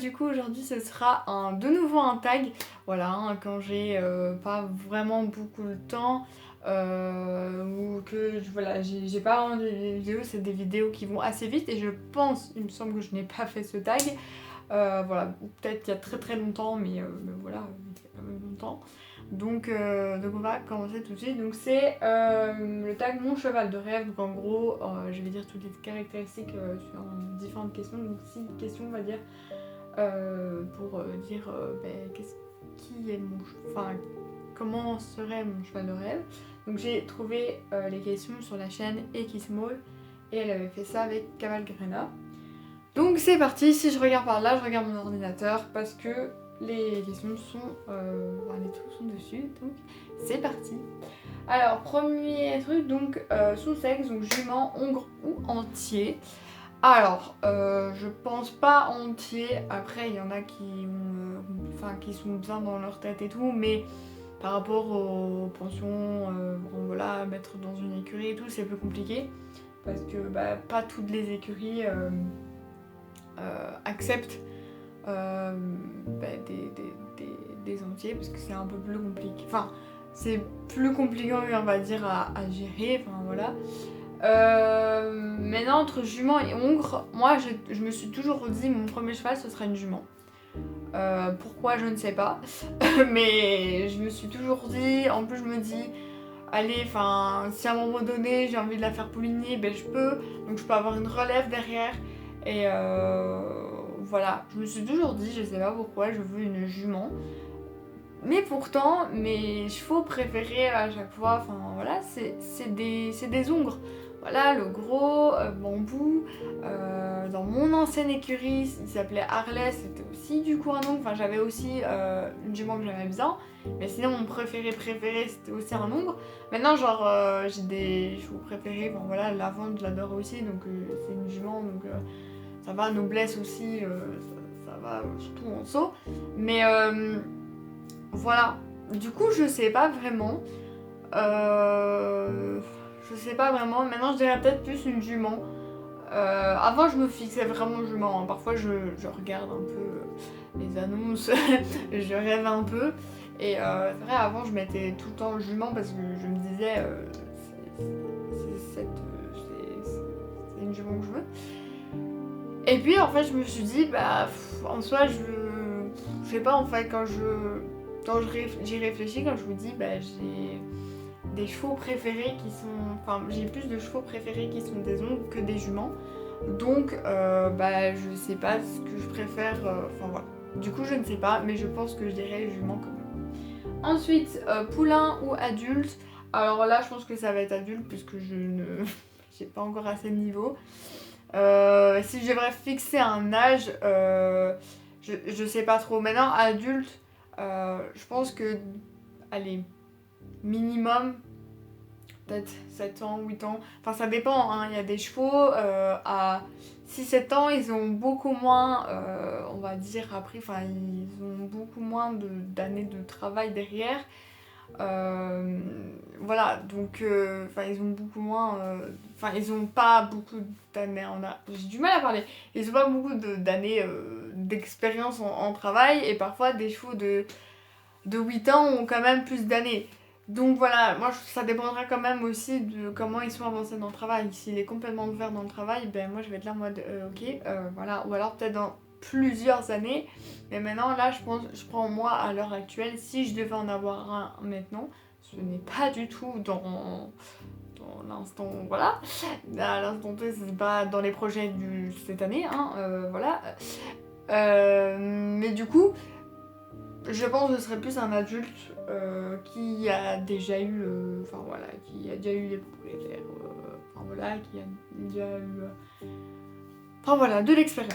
du coup aujourd'hui ce sera de nouveau un tag. Voilà, hein, quand j'ai pas vraiment beaucoup de temps ou que voilà, j'ai pas vraiment des vidéos, c'est des vidéos qui vont assez vite et je pense, il me semble que je n'ai pas fait ce tag. Voilà, peut-être il y a très longtemps, mais voilà, il y a quand même longtemps. Donc on va commencer tout de suite. Donc c'est le tag mon cheval de rêve. Donc en gros, je vais dire toutes les caractéristiques sur différentes questions. Donc 6 questions on va dire pour dire qui est enfin comment serait mon cheval de rêve. Donc j'ai trouvé les questions sur la chaîne Ekismall et elle avait fait ça avec Cavalgrena. Donc c'est parti, si je regarde par là, je regarde mon ordinateur parce que les questions sont, les trucs sont dessus, donc c'est parti. Alors premier truc, donc sous-sexe, donc jument, hongre ou entier. Alors, je pense pas entier, après il y en a qui sont bien dans leur tête et tout, mais par rapport aux pensions, voilà, mettre dans une écurie et tout, c'est plus compliqué. Parce que pas toutes les écuries acceptent des entiers parce que c'est un peu plus compliqué. Enfin, c'est plus compliqué, on va dire, à gérer. Enfin, voilà. Maintenant, entre jument et hongre, moi je me suis toujours dit mon premier cheval ce serait une jument. Pourquoi je ne sais pas. Mais je me suis toujours dit, en plus je me dis, allez, enfin, si à un moment donné j'ai envie de la faire pouliner, ben je peux. Donc je peux avoir une relève derrière. Et voilà, je me suis toujours dit, je sais pas pourquoi, je veux une jument. Mais pourtant, mes chevaux préférés à chaque fois, enfin voilà, c'est des hongres. Voilà, le gros bambou. Dans mon ancienne écurie, il s'appelait Harley, c'était aussi du coup un hongre. Enfin, j'avais aussi une jument que j'aimais bien. Mais sinon, mon préféré, c'était aussi un hongre. Maintenant, genre, j'ai des chevaux préférés. Bon, voilà, Lavande, je l'adore aussi, donc c'est une jument, donc ça va. Noblesse aussi, ça va, surtout en saut. Mais voilà, du coup je sais pas vraiment. Je sais pas vraiment. Maintenant je dirais peut-être plus une jument. Avant je me fixais vraiment jument. Hein. Parfois je regarde un peu les annonces, je rêve un peu. Et c'est vrai avant je mettais tout le temps jument parce que je me disais c'est une jument que je veux. Et puis en fait je me suis dit en soi je sais pas en fait quand j'y réfléchis, quand je vous dis j'ai des chevaux préférés qui sont, enfin j'ai plus de chevaux préférés qui sont des hongres que des juments, donc je sais pas ce que je préfère, enfin voilà, du coup je ne sais pas, mais je pense que je dirais jument quand même. Ensuite poulain ou adulte, alors là je pense que ça va être adulte puisque je ne j'ai pas encore assez de niveau. Si je devrais fixer un âge, je sais pas trop. Maintenant, adulte, je pense que, allez, minimum, peut-être 7 ans, 8 ans. Enfin, ça dépend, hein. Il y a des chevaux à 6-7 ans, ils ont beaucoup moins, on va dire, appris, enfin, ils ont beaucoup moins d'années de travail derrière. Voilà, donc ils ont beaucoup moins. Ils ont pas beaucoup d'années j'ai du mal à parler. Ils ont pas beaucoup d'années d'expérience en travail et parfois des chevaux de 8 ans ont quand même plus d'années. Donc voilà, moi ça dépendra quand même aussi de comment ils sont avancés dans le travail. S'il est complètement ouvert dans le travail, ben moi je vais être là en mode ok, voilà. Ou alors peut-être dans plusieurs années. Mais maintenant là je prends moi à l'heure actuelle, si je devais en avoir un maintenant, ce n'est pas du tout dans l'instant, voilà. À l'instant T, c'est pas dans les projets de cette année, hein, voilà. Mais du coup, je pense que ce serait plus un adulte qui a déjà eu, qui a déjà eu des propriétaires, qui a déjà eu, de l'expérience.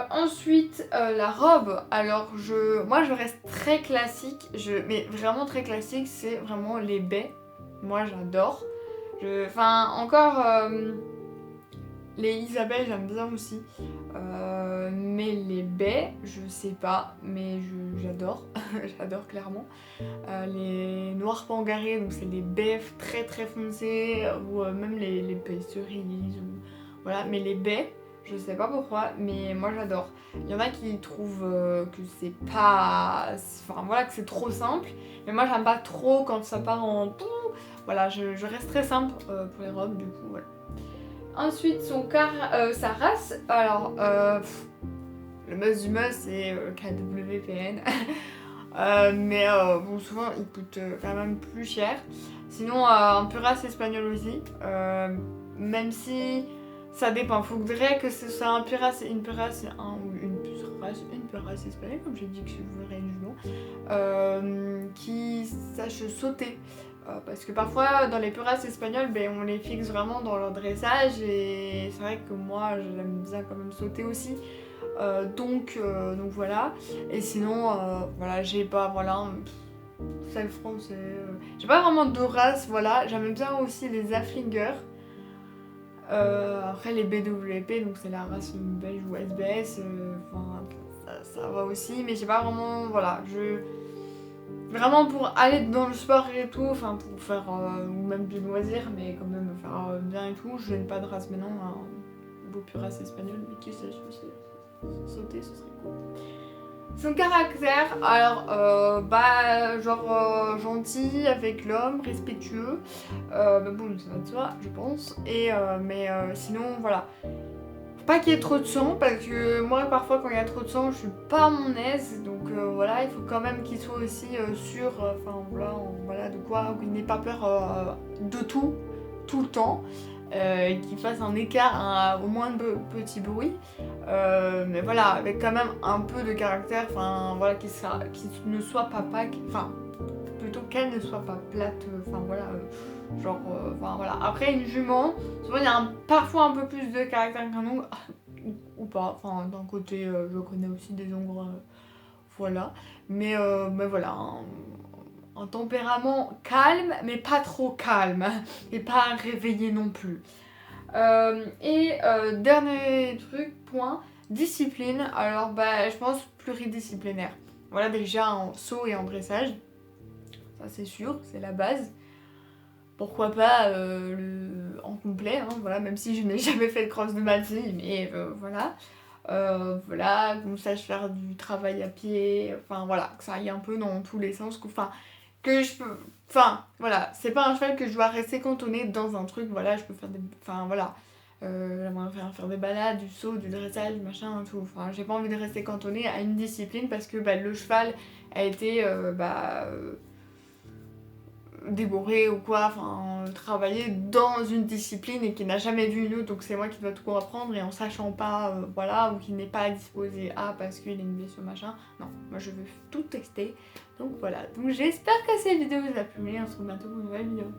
Ensuite, la robe. Alors, moi, je reste très classique, mais vraiment très classique, c'est vraiment les baies. Moi, j'adore. Encore. Les Isabelle, j'aime bien aussi. Mais les baies, je sais pas, mais j'adore. J'adore clairement. Les noirs pangarés, donc c'est les baies très très foncées, ou même les baies cerises. Voilà, mais les baies, Je sais pas pourquoi, mais moi j'adore. Il y en a qui trouvent que c'est pas... Enfin voilà, que c'est trop simple. Mais moi j'aime pas trop quand ça part en... Voilà, je reste très simple pour les robes, du coup, voilà. Ensuite, sa race. Alors, le must du must, c'est KWPN. Mais bon, souvent, il coûte quand même plus cher. Sinon, un race espagnol aussi. Même si ça dépend. Faudrait que ce soit une purace espagnole, comme j'ai dit que je voudrais une jument, qui sache sauter. Parce que parfois, dans les puraces espagnoles, on les fixe vraiment dans leur dressage. Et c'est vrai que moi, j'aime bien quand même sauter aussi. Donc voilà. Et sinon, voilà, j'ai pas, voilà, c'est le français. J'ai pas vraiment de race, voilà. J'aime bien aussi les Afflingers. Après les BWP, donc c'est la race belge ou SBS. Enfin, ça va aussi, mais j'ai pas vraiment, voilà, vraiment pour aller dans le sport et tout, enfin pour faire, ou même du loisir, mais quand même faire bien et tout, je n'ai pas de race, mais non, un beau purace espagnol, mais qui sache aussi sauter, ce serait cool. Son caractère, alors, genre gentil avec l'homme, respectueux, mais bon, ça va de soi, je pense, et sinon, voilà. Faut pas qu'il y ait trop de sang, parce que moi, parfois, quand il y a trop de sang, je suis pas à mon aise, donc voilà, il faut quand même qu'il soit aussi sûr, enfin, voilà, de quoi, qu'il n'ait pas peur de tout le temps. Qu'il fasse un écart au moins de petits bruits, mais voilà, avec quand même un peu de caractère, enfin voilà, qu'il ne soit pas enfin plutôt qu'elle ne soit pas plate, enfin voilà, enfin voilà. Après une jument, souvent il y a parfois un peu plus de caractère qu'un ongre, ou pas, enfin d'un côté je connais aussi des ongres, voilà, mais voilà. Un tempérament calme, mais pas trop calme, et pas réveillé non plus. Dernier point, discipline. Alors je pense pluridisciplinaire. Voilà, déjà en saut et en dressage, ça c'est sûr, c'est la base. Pourquoi pas en complet, hein, voilà, même si je n'ai jamais fait de cross de ma vie, mais voilà. Voilà, qu'on sache faire du travail à pied, enfin voilà, que ça aille un peu dans tous les sens, que je peux... Enfin, voilà, c'est pas un cheval que je dois rester cantonné dans un truc, voilà, je peux faire des... Enfin, voilà. J'aimerais faire des balades, du saut, du dressage, machin, tout. Enfin, j'ai pas envie de rester cantonnée à une discipline parce que le cheval a été déboré ou quoi, enfin, travailler dans une discipline et qui n'a jamais vu une autre, donc c'est moi qui dois tout apprendre et en sachant pas, voilà, ou qui n'est pas disposé à parce qu'il a une blessure, machin. Non, moi je veux tout tester. Donc voilà, donc j'espère que cette vidéo vous a plu, on se retrouve bientôt pour une nouvelle vidéo.